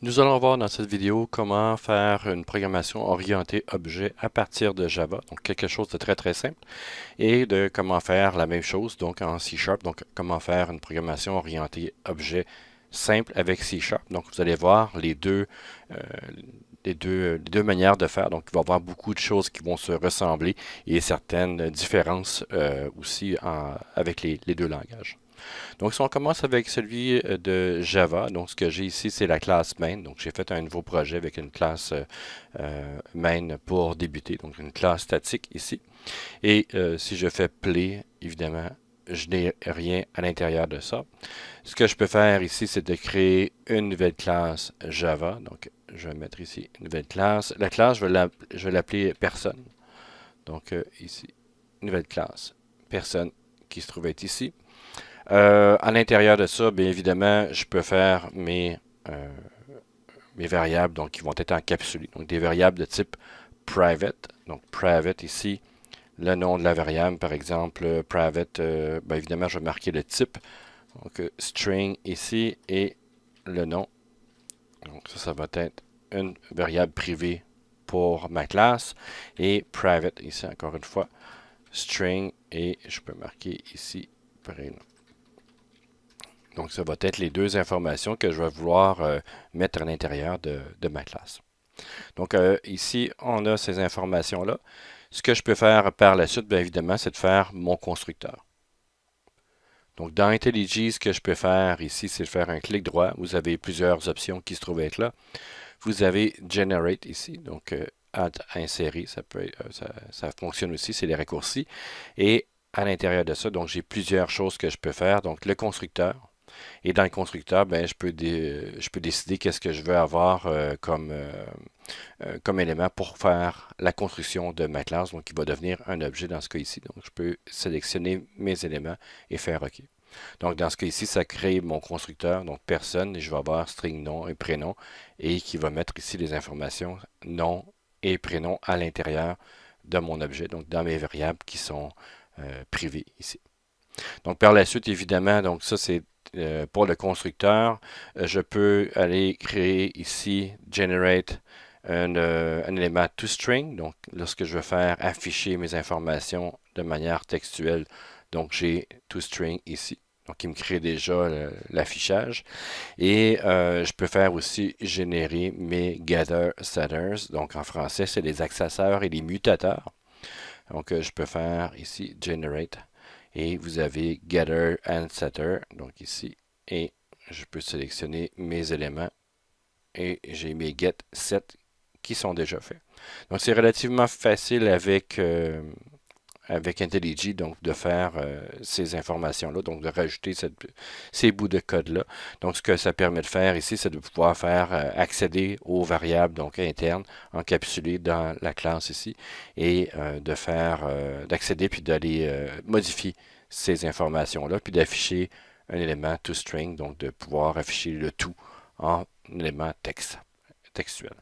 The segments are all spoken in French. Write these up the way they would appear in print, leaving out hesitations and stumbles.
Nous allons voir dans cette vidéo comment faire une programmation orientée objet à partir de Java, donc quelque chose de très très simple, et de comment faire la même chose donc en C Sharp, donc comment faire une programmation orientée objet simple avec C Sharp. Donc vous allez voir euh, les deux manières de faire. Donc il va y avoir beaucoup de choses qui vont se ressembler et certaines différences aussi avec les deux langages. Donc, si on commence avec celui de Java, donc ce que j'ai ici, c'est la classe main. Donc, j'ai fait un nouveau projet avec une classe main pour débuter, donc une classe statique ici. Et si je fais play, évidemment, je n'ai rien à l'intérieur de ça. Ce que je peux faire ici, c'est de créer une nouvelle classe Java. Donc, je vais mettre ici une nouvelle classe. La classe, je vais l'appeler personne. Donc, ici, nouvelle classe personne qui se trouve être ici. À l'intérieur de ça, bien évidemment, je peux faire mes variables donc, qui vont être encapsulées. Donc, des variables de type private. Donc, private ici, le nom de la variable, par exemple, private, bien évidemment, je vais marquer le type. Donc, string ici et le nom. Donc, ça va être une variable privée pour ma classe. Et private ici, encore une fois, string et je peux marquer ici prénom. Donc, ça va être les deux informations que je vais vouloir mettre à l'intérieur de ma classe. Donc, ici, on a ces informations-là. Ce que je peux faire par la suite, bien évidemment, c'est de faire mon constructeur. Donc, dans IntelliJ, ce que je peux faire ici, c'est de faire un clic droit. Vous avez plusieurs options qui se trouvent être là. Vous avez Generate ici, donc insérer, ça fonctionne aussi, c'est les raccourcis. Et à l'intérieur de ça, donc j'ai plusieurs choses que je peux faire. Donc, le constructeur. Et dans le constructeur, ben, je peux décider qu'est-ce que je veux avoir comme élément pour faire la construction de ma classe, donc qui va devenir un objet dans ce cas ici. Donc, je peux sélectionner mes éléments et faire OK. Donc, dans ce cas ici, ça crée mon constructeur, donc personne, et je vais avoir string nom et prénom, et qui va mettre ici les informations nom et prénom à l'intérieur de mon objet, donc dans mes variables qui sont privées ici. Donc, par la suite, évidemment, donc ça, c'est pour le constructeur. Je peux aller créer ici, generate un élément toString. Donc, lorsque je veux faire afficher mes informations de manière textuelle, donc j'ai toString ici. Donc, il me crée déjà l'affichage. Et je peux faire aussi générer mes getter setters. Donc, en français, c'est les accesseurs et les mutateurs. Donc, je peux faire ici generate et vous avez Getter and Setter, donc ici, et je peux sélectionner mes éléments et j'ai mes Get Set qui sont déjà faits. Donc c'est relativement facile avec IntelliJ donc de faire ces informations-là, donc de rajouter ces bouts de code-là. Donc ce que ça permet de faire ici, c'est de pouvoir faire accéder aux variables donc internes encapsulées dans la classe ici et de faire d'accéder puis d'aller modifier ces informations-là, puis d'afficher un élément toString, donc de pouvoir afficher le tout en élément textuel.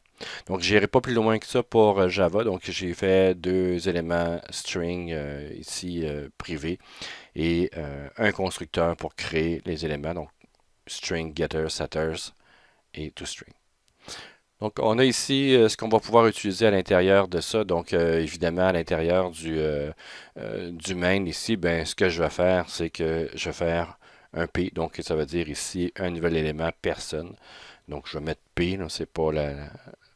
Donc, je n'irai pas plus loin que ça pour Java. Donc, j'ai fait deux éléments string ici privés et un constructeur pour créer les éléments. Donc, string, getter, setters et toString. Donc, on a ici ce qu'on va pouvoir utiliser à l'intérieur de ça. Donc, évidemment, à l'intérieur du main ici, ben, ce que je vais faire, c'est que je vais faire un P. Donc, ça veut dire ici un nouvel élément personne. Donc, je vais mettre P, c'est pas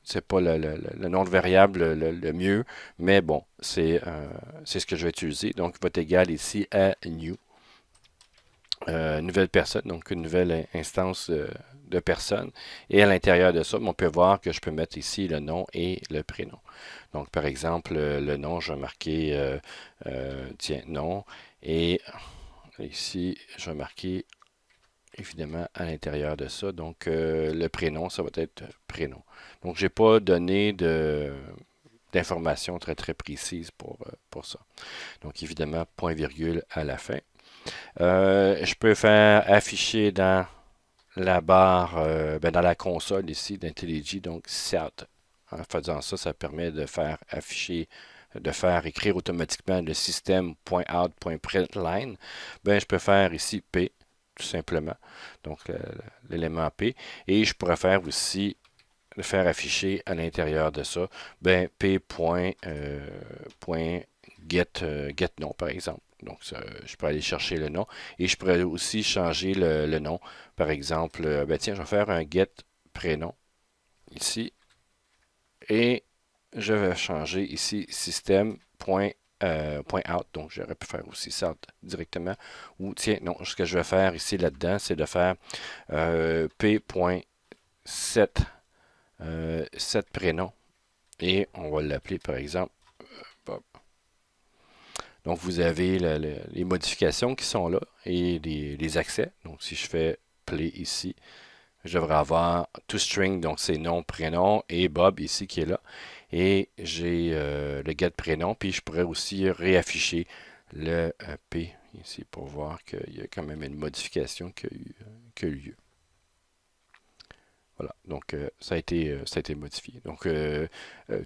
c'est pas le nom de variable le mieux, mais bon, c'est ce que je vais utiliser. Donc, il va être égal ici à new, nouvelle personne, donc une nouvelle instance de personne. Et à l'intérieur de ça, on peut voir que je peux mettre ici le nom et le prénom. Donc, par exemple, le nom, je vais marquer, tiens, nom. Et ici, je vais marquer évidemment à l'intérieur de ça. Donc, le prénom, ça va être prénom. Donc, je n'ai pas donné d'informations très très précises pour ça. Donc, évidemment, point virgule à la fin. Je peux faire afficher dans la barre, dans la console ici d'IntelliJ, donc Set. En faisant ça, ça permet de faire afficher, de faire écrire automatiquement le système .out.println. Ben, je peux faire ici P tout simplement. Donc, l'élément P. Et je pourrais faire aussi, faire afficher à l'intérieur de ça, ben, get nom, par exemple. Donc, ça, je pourrais aller chercher le nom. Et je pourrais aussi changer le nom. Par exemple, ben, tiens, je vais faire un get prénom ici. Et je vais changer ici système.out. Donc, j'aurais pu faire aussi ça directement. Ou, tiens, non, ce que je vais faire ici, là-dedans, c'est de faire p.set set prénom. Et on va l'appeler, par exemple, Bob. Donc, vous avez les modifications qui sont là et les accès. Donc, si je fais play ici, je devrais avoir toString, donc c'est nom, prénom, et Bob ici qui est là. Et j'ai le get prénom, puis je pourrais aussi réafficher le P ici pour voir qu'il y a quand même une modification qui a eu lieu. Voilà, donc ça a été modifié. Donc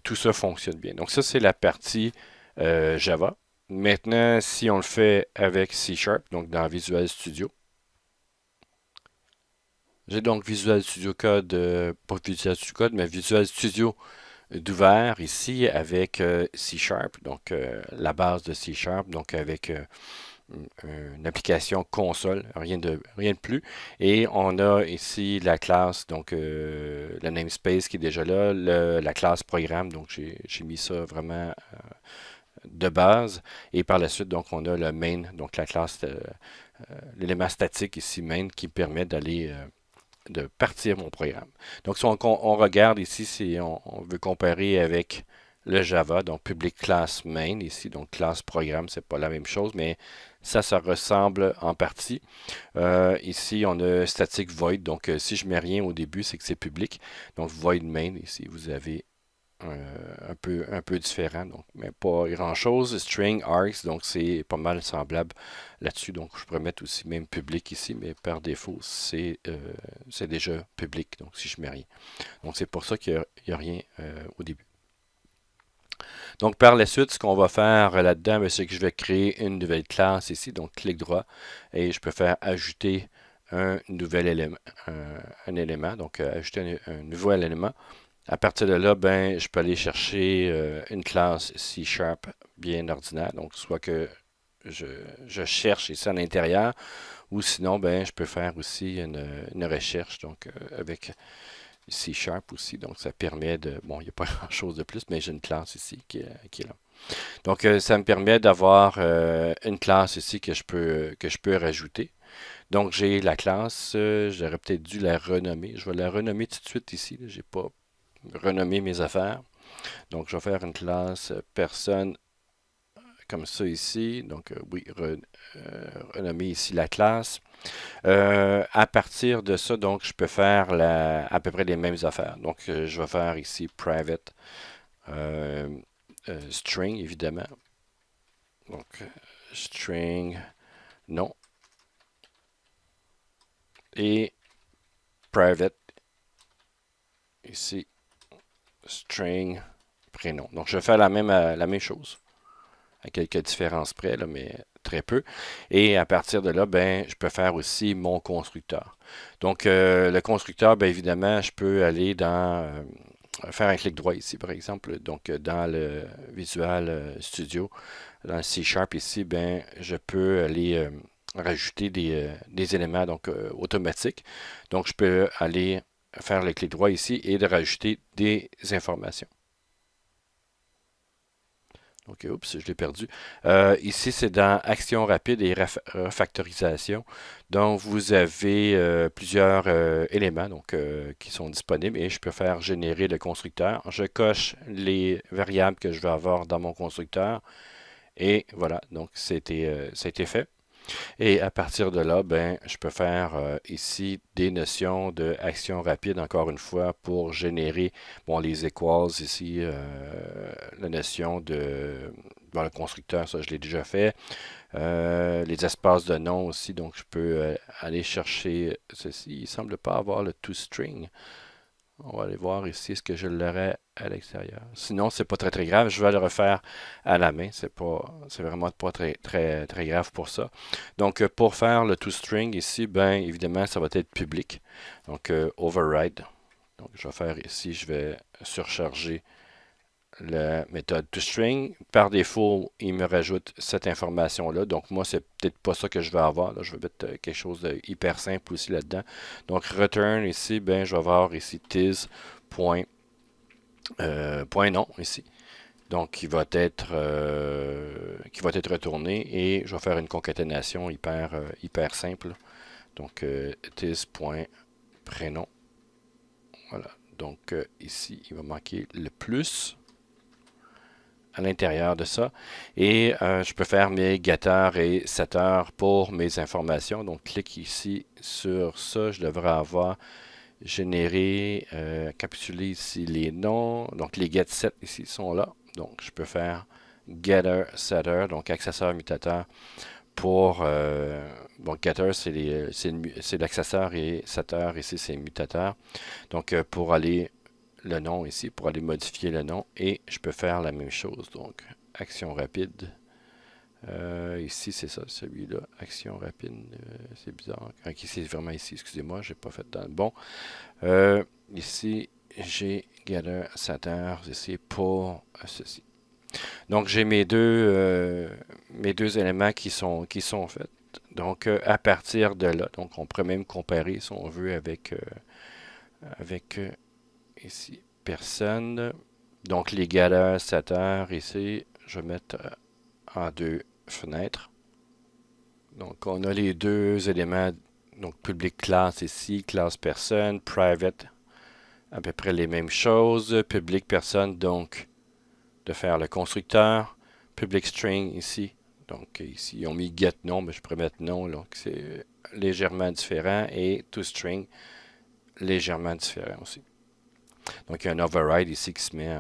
tout ça fonctionne bien. Donc ça, c'est la partie Java. Maintenant, si on le fait avec C Sharp, donc dans Visual Studio, j'ai donc Visual Studio Code, pas Visual Studio Code, mais Visual Studio d'ouvert ici avec C Sharp, donc la base de C Sharp, donc avec une application console, rien de plus. Et on a ici la classe, donc le namespace qui est déjà là, la classe programme, donc j'ai mis ça vraiment de base. Et par la suite, donc on a le main, donc la classe, l'élément statique ici, main, qui permet d'aller de partir mon programme. Donc, si on regarde ici, si on veut comparer avec le Java, donc public class main ici, donc classe programme, c'est pas la même chose, mais ça ressemble en partie. Ici, on a static void, donc si je mets rien au début, c'est que c'est public. Donc, void main, ici, vous avez un peu différent, donc, mais pas grand-chose. String, args, donc c'est pas mal semblable là-dessus. Donc, je pourrais mettre aussi même public ici, mais par défaut, c'est déjà public, donc si je mets rien. Donc, c'est pour ça qu'il n'y a, rien au début. Donc, par la suite, ce qu'on va faire là-dedans, c'est que je vais créer une nouvelle classe ici. Donc, clic droit, et je peux faire ajouter un nouvel élément. Un élément, donc ajouter un nouvel élément. À partir de là, ben, je peux aller chercher une classe C Sharp bien ordinaire. Donc, soit que je cherche ici à l'intérieur, ou sinon, ben, je peux faire aussi une recherche donc avec C Sharp aussi. Donc, ça permet de... Bon, il n'y a pas grand-chose de plus, mais j'ai une classe ici qui est là. Donc, ça me permet d'avoir une classe ici que je peux rajouter. Donc, j'ai la classe, j'aurais peut-être dû la renommer. Je vais la renommer tout de suite ici. Je n'ai pas renommer mes affaires. Donc, je vais faire une classe personne comme ça ici. Donc, oui, renommer ici la classe. À partir de ça, donc, je peux faire à peu près les mêmes affaires. Donc, je vais faire ici private string, évidemment. Donc, string, non. Et private, ici, string, prénom. Donc, je vais faire la même chose, à quelques différences près, là, mais très peu. Et à partir de là, ben, je peux faire aussi mon constructeur. Donc, le constructeur, bien évidemment, je peux aller faire un clic droit ici, par exemple. Donc, dans le Visual Studio, dans le C Sharp ici, ben, je peux aller rajouter des éléments donc, automatiques. Donc, je peux aller faire le clic droit ici et de rajouter des informations. Ok, oups, je l'ai perdu. Ici, c'est dans Action rapide et refactorisation. Donc, vous avez plusieurs éléments donc, qui sont disponibles et je peux faire générer le constructeur. Je coche les variables que je veux avoir dans mon constructeur et voilà, donc ça a été fait. Et à partir de là, ben, je peux faire ici des notions d'action rapide, encore une fois, pour générer bon, les equals ici, la notion de bon, le constructeur, ça je l'ai déjà fait. Les espaces de nom aussi, donc je peux aller chercher ceci. Il ne semble pas avoir le toString. On va aller voir ici, est-ce que je l'aurai à l'extérieur. Sinon, c'est pas très très grave. Je vais le refaire à la main. C'est vraiment pas très très très grave pour ça. Donc, pour faire le toString ici, ben évidemment, ça va être public. Donc, override. Donc, je vais faire ici, je vais surcharger la méthode toString. Par défaut, il me rajoute cette information-là. Donc, moi, c'est peut-être pas ça que je vais avoir. Là, je vais mettre quelque chose de hyper simple aussi là-dedans. Donc, return ici, ben, je vais avoir ici tis point, point non ici. Donc, qui va être retourné et je vais faire une concaténation hyper simple. Donc, tis.prénom. Voilà. Donc, ici, il va manquer le plus à l'intérieur de ça. Et je peux faire mes getters et setters pour mes informations. Donc, clique ici sur ça. Je devrais avoir généré, capsulé ici les noms. Donc, les get set ici sont là. Donc, je peux faire getter, setter, donc accesseur, mutateur pour bon, getter, c'est l'accesseur et setter ici, c'est mutateur. Donc, pour aller le nom ici, pour aller modifier le nom, et je peux faire la même chose. Donc, action rapide. Ici, c'est ça, celui-là. Action rapide, c'est bizarre. Ok, c'est vraiment ici, excusez-moi, j'ai pas fait dans le bon. Ici, j'ai gather, setter, ici pour ceci. Donc, j'ai mes deux éléments qui sont faits. Donc, à partir de là, donc on pourrait même comparer, si on veut, avec ici, personne. Donc, les galères, 7 heures ici, je vais mettre en deux fenêtres. Donc, on a les deux éléments, donc public classe ici, classe personne, private, à peu près les mêmes choses. Public personne, donc, de faire le constructeur. Public string ici. Donc, ici, ils ont mis get nom, mais je pourrais mettre nom, donc c'est légèrement différent. Et toString, légèrement différent aussi. Donc, il y a un override ici qui se met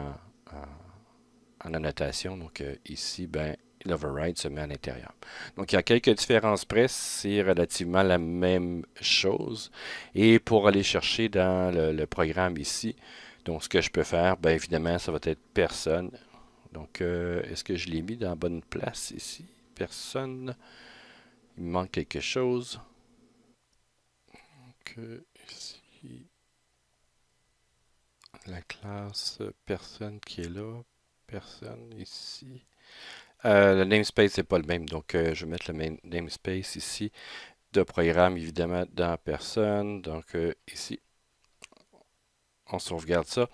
en annotation. Donc, ici, ben, l'override se met à l'intérieur. Donc, il y a quelques différences près. C'est relativement la même chose. Et pour aller chercher dans le programme ici, donc, ce que je peux faire, ben, évidemment, ça va être personne. Donc, est-ce que je l'ai mis dans la bonne place ici? Personne. Il me manque quelque chose. Donc, ici, la classe personne qui est là. Personne ici. Le namespace n'est pas le même, donc je vais mettre le même namespace ici de programme, évidemment, dans personne. Donc ici, on sauvegarde ça.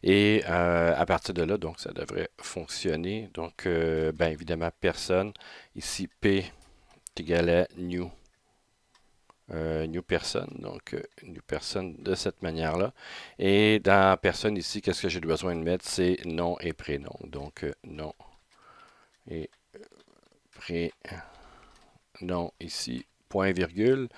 Et à partir de là, donc ça devrait fonctionner. Donc, ben, évidemment, personne. Ici, P est égal à new. New person, donc new person de cette manière-là. Et dans personne ici, qu'est-ce que j'ai besoin de mettre? C'est nom et prénom. Donc, nom et prénom ici, point virgule.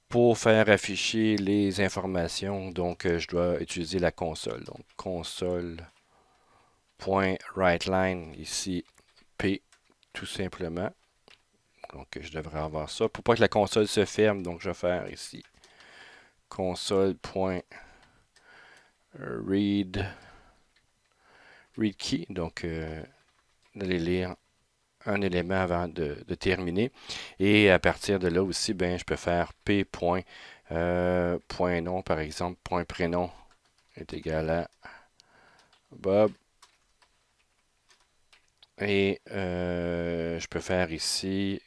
Pour faire afficher les informations, donc je dois utiliser la console. Donc, console.writeLine ici, P, tout simplement. Donc, je devrais avoir ça. Pour pas que la console se ferme, donc je vais faire ici console.read key. Donc, d'aller lire un élément avant de terminer. Et à partir de là aussi, ben, je peux faire p. Point nom, par exemple, point prénom est égal à Bob. Et je peux faire ici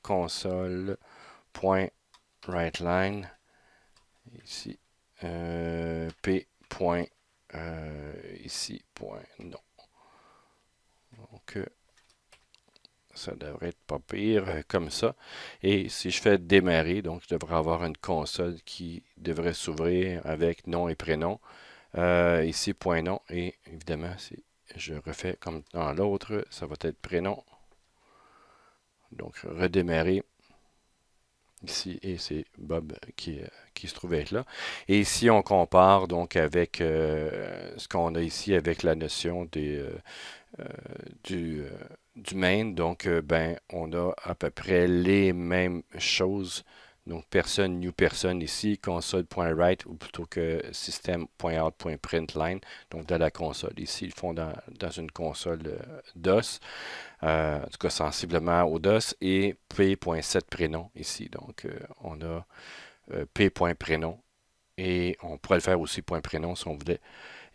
console.writeLine ici p. Ici point non. Donc ça devrait être pas pire comme ça. Et si je fais démarrer, donc je devrais avoir une console qui devrait s'ouvrir avec nom et prénom. Ici, point nom. Et évidemment, si je refais comme dans l'autre, ça va être prénom. Donc, redémarrer ici. Et c'est Bob qui se trouvait être là. Et ici, on compare donc avec ce qu'on a ici avec la notion du main. Donc, ben, on a à peu près les mêmes choses Donc, personne, new person ici, console.write ou plutôt que system.out.println, donc de la console. Ici, ils le font dans une console DOS, en tout cas sensiblement au DOS, et p.setPrénom ici. Donc, on a p.prénom et on pourrait le faire aussi point prénom si on voulait.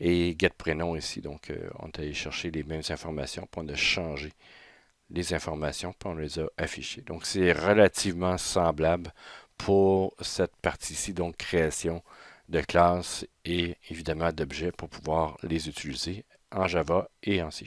Et get prénom ici. Donc, on est allé chercher les mêmes informations, puis on a changé les informations, puis on les a affichées. Donc, c'est relativement semblable pour cette partie-ci, donc création de classes et évidemment d'objets pour pouvoir les utiliser en Java et en C#.